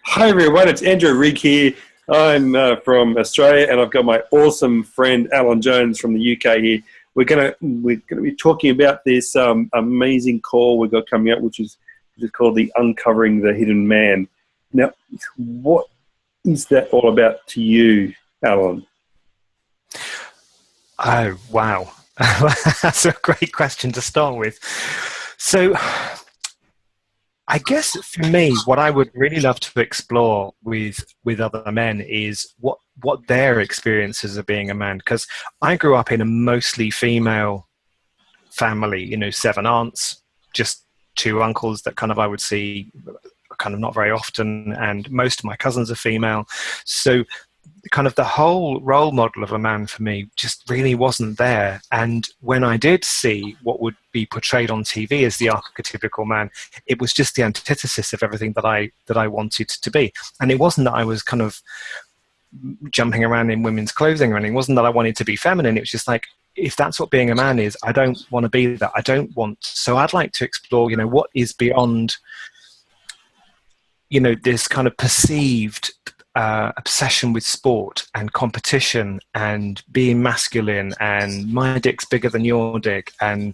Hi everyone, it's Andrew Rigg here. I'm from Australia, and I've got my awesome friend Alan Jones from the UK here. We're gonna be talking about this amazing call we've got coming up, which is called the Uncovering the Hidden Man. Now, what is that all about to you, Alan? Oh, wow. That's a great question to start with. So, I guess for me, what I would really love to explore with other men is what their experiences of being a man. Because I grew up in a mostly female family, seven aunts, just two uncles that kind of I would see kind of not very often, and most of my cousins are female. So kind of the whole role model of a man for me just really wasn't there. And when I did see what would be portrayed on TV as the archetypical man, it was just the antithesis of everything that I wanted to be. And it wasn't that I was kind of jumping around in women's clothing or anything. It wasn't that I wanted to be feminine. It was just like, if that's what being a man is, I don't want to be that. I don't want. So I'd like to explore, what is beyond, this kind of perceived obsession with sport and competition and being masculine and my dick's bigger than your dick and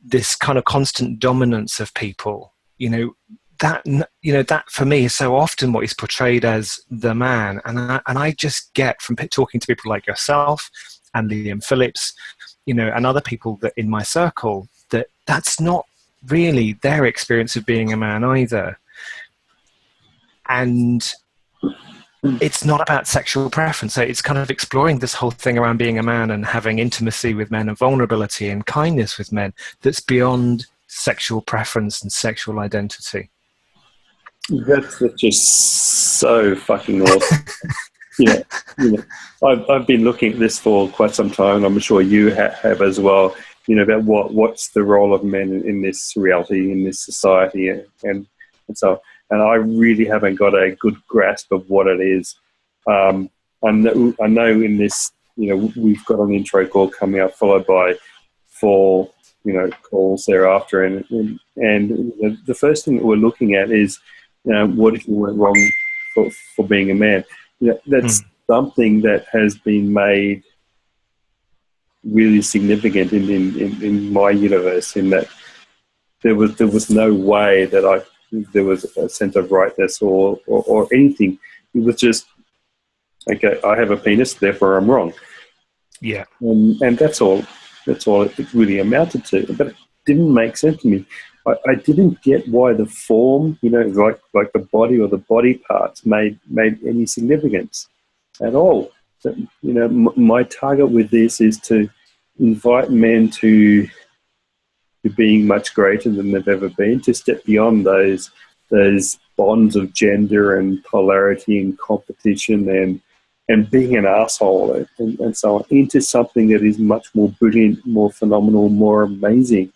this kind of constant dominance of people, that for me is so often what is portrayed as the man. And I just get from talking to people like yourself and Liam Phillips, and other people that in my circle, that's not really their experience of being a man either. And it's not about sexual preference. So it's kind of exploring this whole thing around being a man and having intimacy with men and vulnerability and kindness with men that's beyond sexual preference and sexual identity. That's just so fucking awesome. Yeah, I've been looking at this for quite some time, and I'm sure you have as well. About what's the role of men in this reality, in this society, and so. And I really haven't got a good grasp of what it is. I know in this, we've got an intro call coming up, followed by four, calls thereafter, and the first thing that we're looking at is, what if you went wrong for being a man? That's something that has been made really significant in my universe. In that there was no way that there was a sense of rightness or anything. It was just, okay, I have a penis, therefore I'm wrong. Yeah. And that's all it really amounted to. But it didn't make sense to me. I didn't get why the form, like the body or the body parts made any significance at all. So, my target with this is to invite men to being much greater than they've ever been, to step beyond those bonds of gender and polarity and competition and being an asshole and so on, into something that is much more brilliant, more phenomenal, more amazing.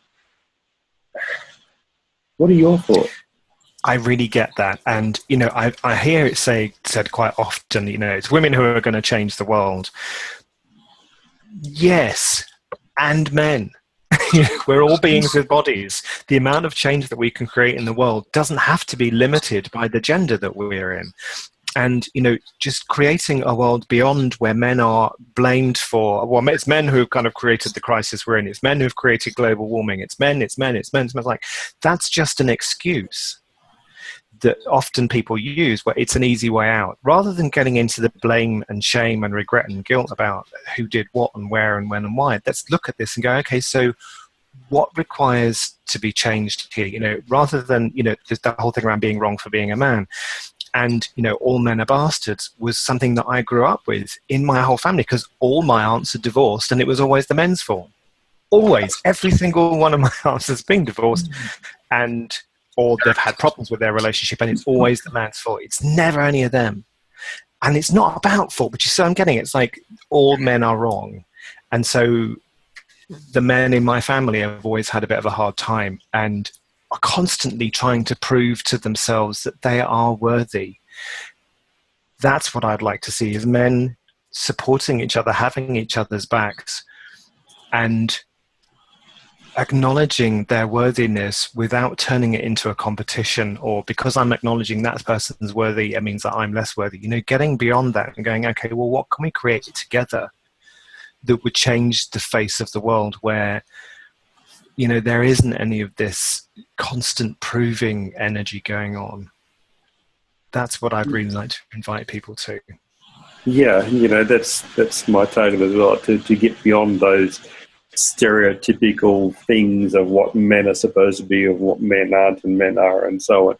What are your thoughts? I really get that. And, I hear it said quite often, it's women who are going to change the world. Yes, and men. We're all beings with bodies. The amount of change that we can create in the world doesn't have to be limited by the gender that we're in. And, just creating a world beyond where men are blamed for, well, it's men who've kind of created the crisis we're in. It's men who've created global warming. It's men. It's like, that's just an excuse that often people use, where it's an easy way out, rather than getting into the blame and shame and regret and guilt about who did what and where and when and why. Let's look at this and go, okay, so what requires to be changed here? Rather than, there's the whole thing around being wrong for being a man. And, all men are bastards was something that I grew up with in my whole family, because all my aunts are divorced and it was always the men's fault. Always. Every single one of my aunts has been divorced or they've had problems with their relationship, and it's always the man's fault. It's never any of them. And it's not about fault, but I'm getting it. It's like all men are wrong. And so the men in my family have always had a bit of a hard time and are constantly trying to prove to themselves that they are worthy. That's what I'd like to see, is men supporting each other, having each other's backs, and acknowledging their worthiness without turning it into a competition, or because I'm acknowledging that person's worthy, it means that I'm less worthy. Getting beyond that and going, okay, well, what can we create together that would change the face of the world, where there isn't any of this constant proving energy going on? That's what I'd really like to invite people to. Yeah, that's my target as well, to get beyond those stereotypical things of what men are supposed to be, of what men aren't and men are, and so on.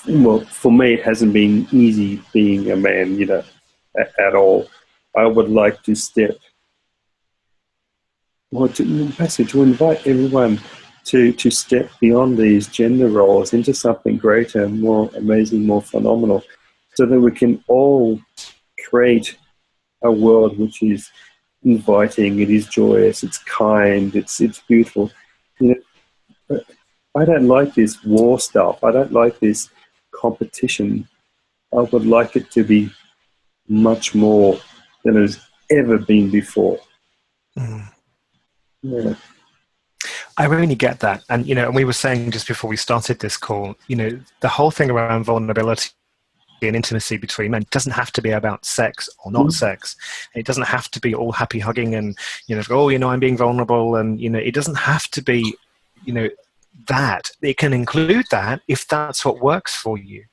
Well, for me, it hasn't been easy being a man, at all. I would like to to invite everyone to step beyond these gender roles into something greater, more amazing, more phenomenal, so that we can all create a world which is inviting, it is joyous, it's kind, it's beautiful. I don't like this war stuff. I don't like this competition. I would like it to be much more than it has ever been before. Yeah. I really get that. And, and we were saying just before we started this call, the whole thing around vulnerability and intimacy between men doesn't have to be about sex or not sex. It doesn't have to be all happy hugging and, I'm being vulnerable. And, it doesn't have to be, that. It can include that if that's what works for you.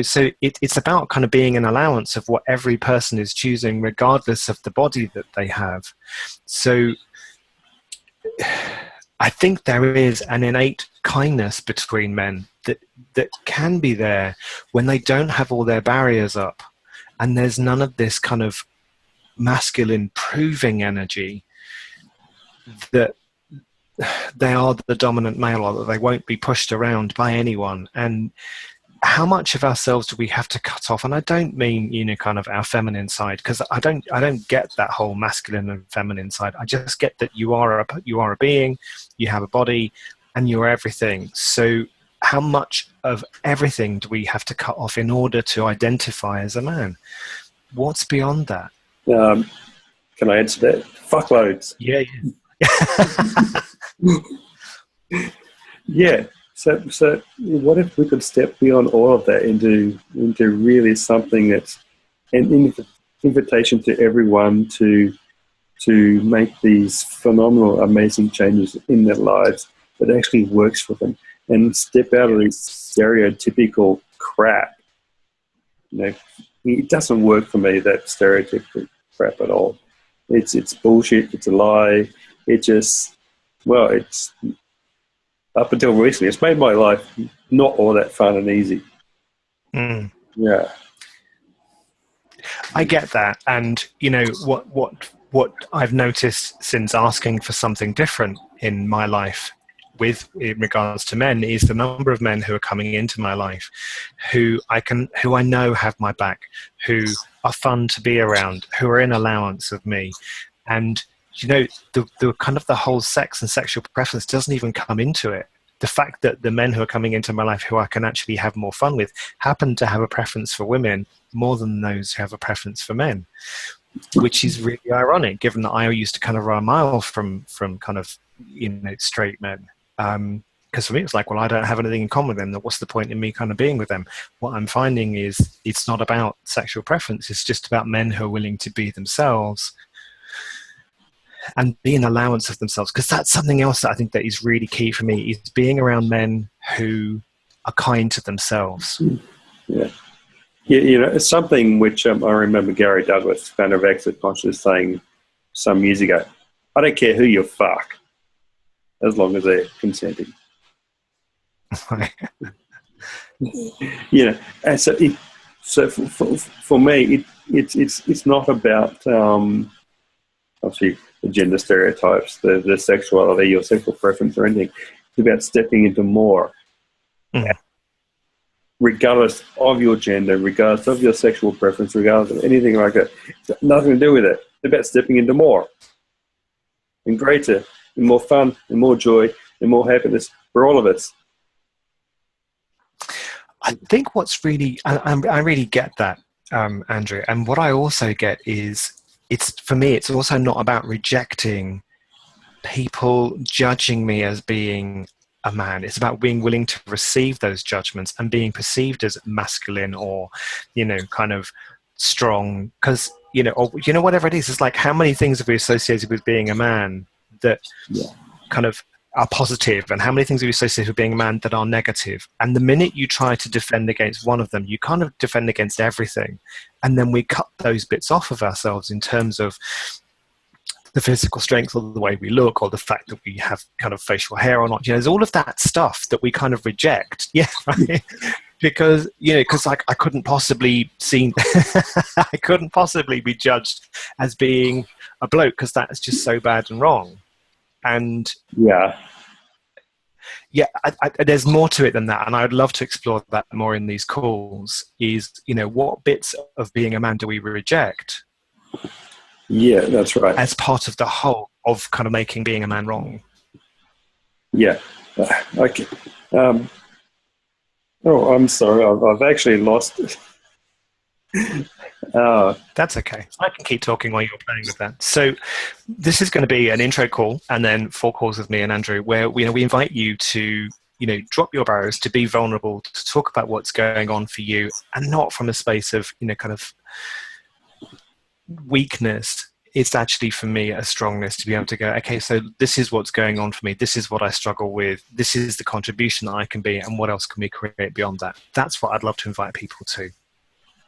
So it's about kind of being an allowance of what every person is choosing, regardless of the body that they have. So I think there is an innate kindness between men that can be there when they don't have all their barriers up, and there's none of this kind of masculine proving energy that they are the dominant male, or that they won't be pushed around by anyone. And how much of ourselves do we have to cut off? And I don't mean, kind of our feminine side, because I don't get that whole masculine and feminine side. I just get that you are a being, you have a body, and you're everything. So how much of everything do we have to cut off in order to identify as a man? What's beyond that? Can I answer that? Fuckloads. Yeah. Yeah. So what if we could step beyond all of that into really something that's an invitation to everyone to make these phenomenal, amazing changes in their lives that actually works for them, and step out of this stereotypical crap. It doesn't work for me, that stereotypical crap at all. It's bullshit. It's a lie. It's up until recently, it's made my life not all that fun and easy. Yeah, I get that. And what I've noticed since asking for something different in my life in regards to men is the number of men who are coming into my life who I know have my back, who are fun to be around, who are in allowance of me. And the kind of the whole sex and sexual preference doesn't even come into it. The fact that the men who are coming into my life who I can actually have more fun with happen to have a preference for women more than those who have a preference for men, which is really ironic, given that I used to kind of run a mile from kind of straight men. Because for me, it's like, well, I don't have anything in common with them. What's the point in me kind of being with them? What I'm finding is it's not about sexual preference. It's just about men who are willing to be themselves and be an allowance of themselves. Because that's something else that I think that is really key for me, is being around men who are kind to themselves. Yeah. It's something which I remember Gary Douglas, founder of Exit Conscious, saying some years ago, I don't care who you fuck, as long as they're consenting. And so for me, it's not about obviously the gender stereotypes, the sexuality or sexual preference or anything. It's about stepping into more. Regardless of your gender, regardless of your sexual preference, regardless of anything like that. It's got nothing to do with it. It's about stepping into more and greater and more fun and more joy and more happiness for all of us. I think what's really, I really get that. Andrew. And what I also get is, for me, it's also not about rejecting people judging me as being a man. It's about being willing to receive those judgments and being perceived as masculine or, kind of strong. Because, whatever it is, it's like, how many things have we associated with being a man that kind of are positive, and how many things are we associated with being a man that are negative? And the minute you try to defend against one of them, you kind of defend against everything. And then we cut those bits off of ourselves in terms of the physical strength, or the way we look, or the fact that we have kind of facial hair or not. There's all of that stuff that we kind of reject. Yeah, right? Because like, I couldn't possibly I couldn't possibly be judged as being a bloke, because that's just so bad and wrong. And there's more to it than that, and I'd love to explore that more in these calls. Is what bits of being a man do we reject? Yeah, that's right. As part of the whole of kind of making being a man wrong. Yeah. Okay. I'm sorry. I've actually lost it. That's okay. I can keep talking while you're playing with that. So this is going to be an intro call, and then 4 calls with me and Andrew, where we invite you to drop your barriers, to be vulnerable, to talk about what's going on for you, and not from a space of kind of weakness. It's actually, for me, a strongness to be able to go, okay, so this is what's going on for me. This is what I struggle with. This is the contribution that I can be, and what else can we create beyond that? That's what I'd love to invite people to.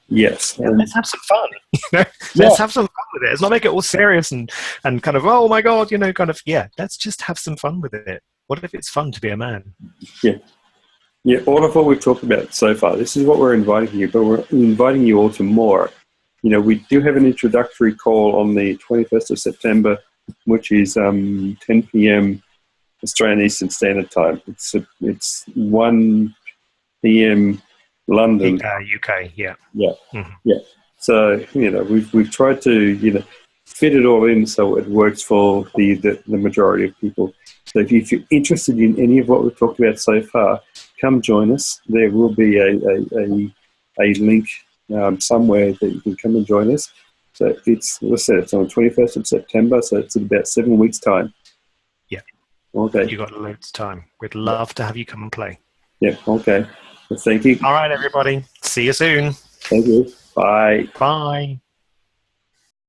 Yes. Let's have some fun. Let's have some fun with it. Let's not make it all serious and kind of, oh my God, let's just have some fun with it. What if it's fun to be a man? Yeah. Yeah, all of what we've talked about so far, this is what we're inviting you, but we're inviting you all to more. We do have an introductory call on the 21st of September, which is 10 p.m. Australian Eastern Standard Time. It's 1 p.m. London. UK, yeah. Yeah, mm-hmm. Yeah. So, we've tried to, fit it all in so it works for the majority of people. So if you're interested in any of what we've talked about so far, come join us. There will be a link somewhere that you can come and join us. So it's on the 21st of September, so it's in about 7 weeks' time. Yeah. Okay. You got loads of time. We'd love to have you come and play. Yeah, okay. Well, thank you. All right, everybody. See you soon. Thank you. Bye. Bye.